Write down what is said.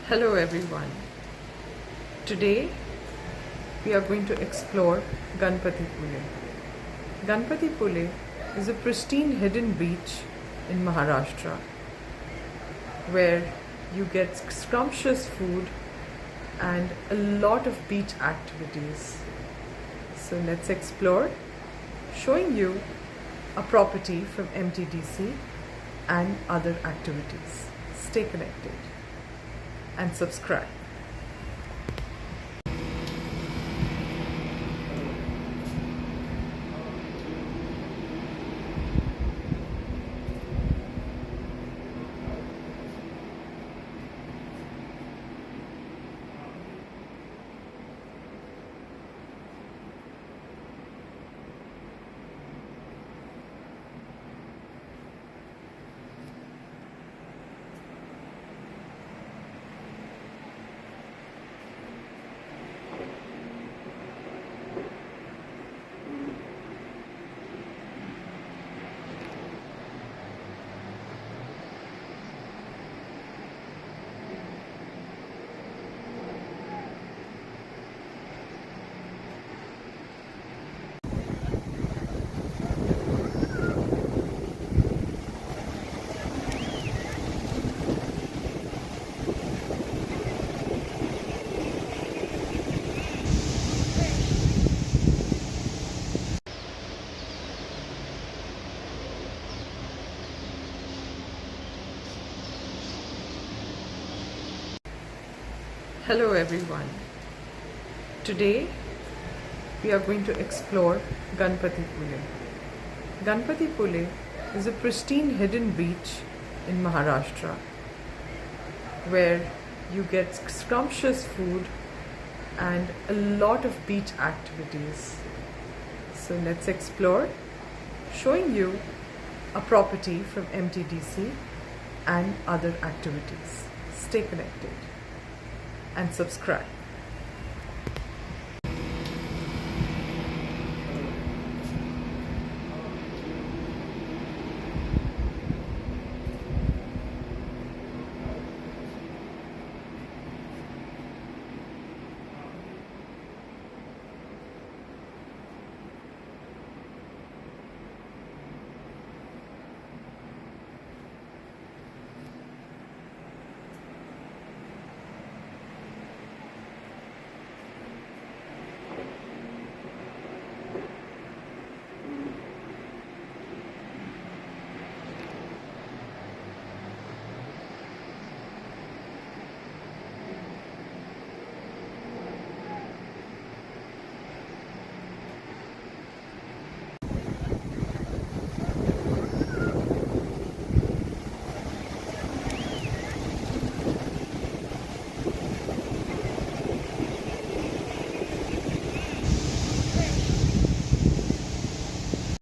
Hello everyone. Today we are going to explore Ganpatipule. Ganpatipule is a pristine hidden beach in Maharashtra where you get scrumptious food and a lot of beach activities. So let's explore, showing you a property from MTDC and other activities. Stay connected and subscribe. Hello everyone. Today we are going to explore Ganpatipule. Ganpatipule is a pristine hidden beach in Maharashtra where you get scrumptious food and a lot of beach activities. So let's explore, showing you a property from MTDC and other activities. Stay connected and subscribe.